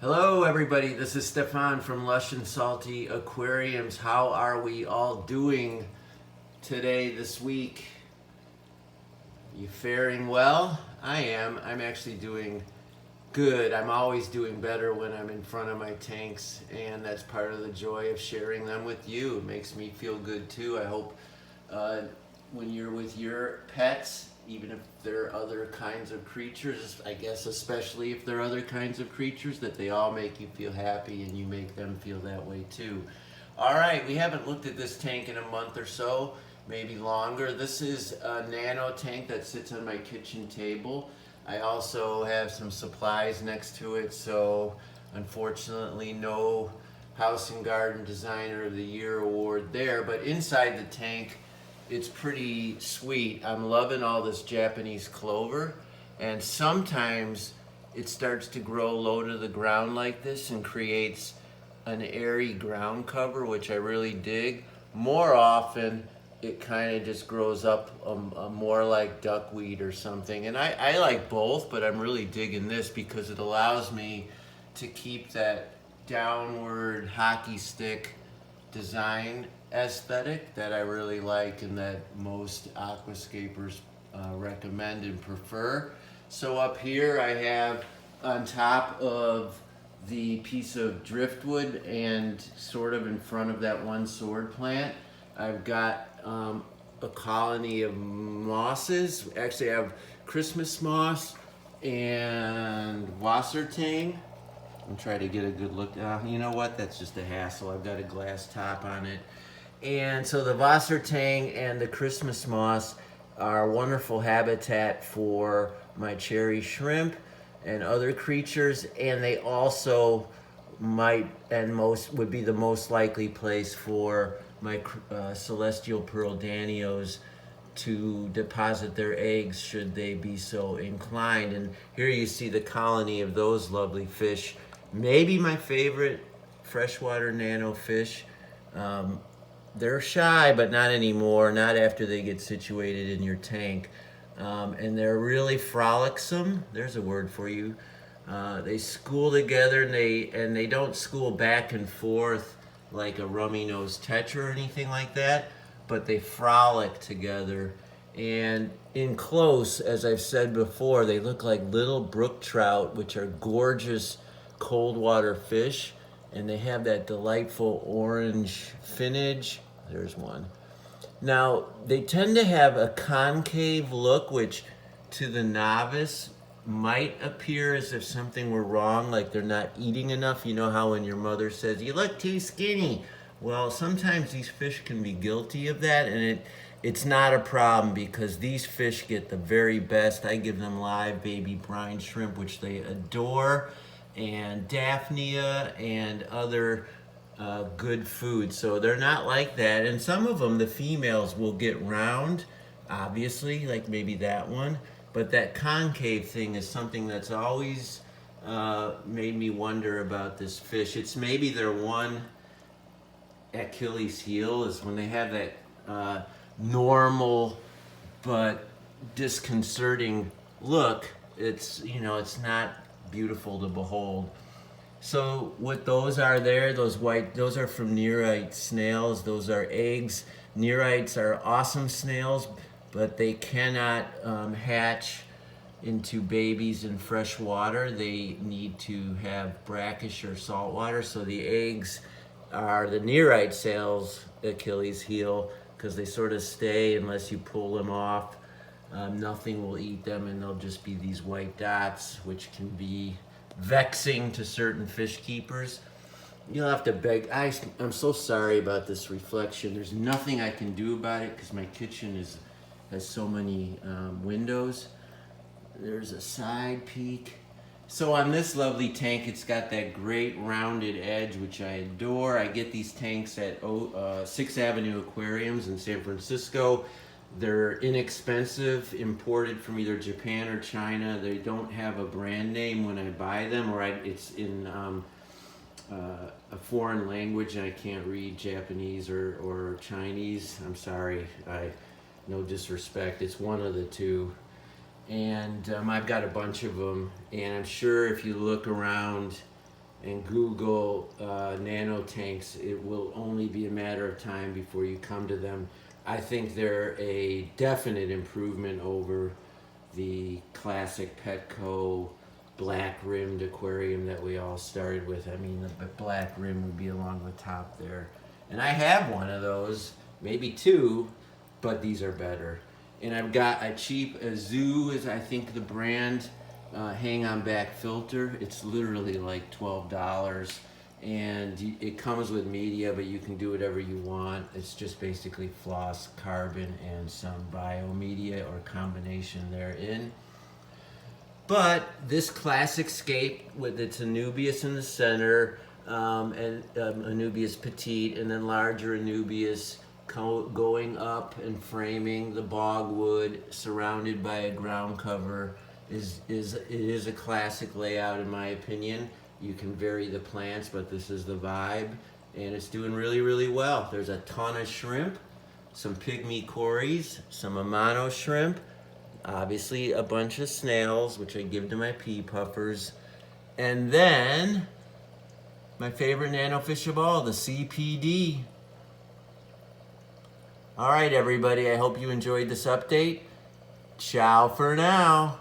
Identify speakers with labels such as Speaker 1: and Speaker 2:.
Speaker 1: Hello everybody, this is Stefan from Lush and Salty Aquariums. How are we all doing today, this week? You faring well? I am. I'm actually doing good. I'm always doing better when I'm in front of my tanks, and that's part of the joy of sharing them with you. It makes me feel good too. I hope uh, when you're with your pets, even if they're other kinds of creatures, I guess especially if they're other kinds of creatures, that they all make you feel happy and you make them feel that way too. All right, we haven't looked at this tank in a month or so, maybe longer. This is a nano tank that sits on my kitchen table. I also have some supplies next to it, so unfortunately no House and Garden Designer of the Year award there, but inside the tank it's pretty sweet. I'm loving all this Japanese clover, and sometimes it starts to grow low to the ground like this and creates an airy ground cover, which I really dig. More often it kind of just grows up more like duckweed or something, and I like both, but I'm really digging this because it allows me to keep that downward hockey stick design aesthetic that I really like and that most aquascapers recommend and prefer. So up here I have, on top of the piece of driftwood and sort of in front of that one sword plant, I've got a colony of mosses. Actually, I have Christmas moss and wassertang. I'm trying to get a good look. You know what? That's just a hassle. I've got a glass top on it. And so the wassertang and the Christmas moss are wonderful habitat for my cherry shrimp and other creatures, and they also might and most would be the most likely place for my Celestial Pearl Danios to deposit their eggs should they be so inclined. And here you see the colony of those lovely fish. Maybe my favorite freshwater nano fish. They're shy, but not anymore, not after they get situated in your tank. And they're really frolicsome. There's a word for you. They school together, and they don't school back and forth like a rummy-nosed tetra or anything like that, but they frolic together. And in close, as I've said before, they look like little brook trout, which are gorgeous cold water fish, and they have that delightful orange finnage. There's one. Now, they tend to have a concave look, which to the novice might appear as if something were wrong, like they're not eating enough. You know how when your mother says, "You look too skinny." Well, sometimes these fish can be guilty of that, and it's not a problem because these fish get the very best. I give them live baby brine shrimp, which they adore, and Daphnia and other good food. So they're not like that. And some of them, the females, will get round, obviously, like maybe that one. But that concave thing is something that's always made me wonder about this fish. It's maybe their one Achilles heel is when they have that normal but disconcerting look. It's not beautiful to behold. So what those are there, those are from nearite snails. Those are eggs. Nearites are awesome snails, but they cannot hatch into babies in fresh water. They need to have brackish or salt water. So the eggs are the nearite snails' Achilles heel because they sort of stay unless you pull them off. Nothing will eat them, and they'll just be these white dots, which can be vexing to certain fish keepers. You'll have to beg. I'm so sorry about this reflection. There's nothing I can do about it because my kitchen has so many windows. There's a side peek. So on this lovely tank, it's got that great rounded edge, which I adore. I get these tanks at 6th Avenue Aquariums in San Francisco. They're inexpensive, imported from either Japan or China. They don't have a brand name when I buy them, or it's in a foreign language and I can't read Japanese or Chinese. I'm sorry, no disrespect. It's one of the two. And I've got a bunch of them, and I'm sure if you look around and Google nano tanks, it will only be a matter of time before you come to them. I think they're a definite improvement over the classic Petco black rimmed aquarium that we all started with. I mean, the black rim would be along the top there. And I have one of those, maybe two, but these are better. And I've got a cheap Zoo is I think the brand hang on back filter. It's literally like $12. And it comes with media, but you can do whatever you want. It's just basically floss, carbon, and some biomedia or combination therein. But this classic scape with its Anubias in the center, and Anubias petite, and then larger Anubias going up and framing the bogwood, surrounded by a ground cover, it is a classic layout in my opinion. You can vary the plants, but this is the vibe, and it's doing really, really well. There's a ton of shrimp, some pygmy cories, some Amano shrimp, obviously a bunch of snails, which I give to my pea puffers, and then my favorite nanofish of all, the CPD. All right, everybody, I hope you enjoyed this update. Ciao for now.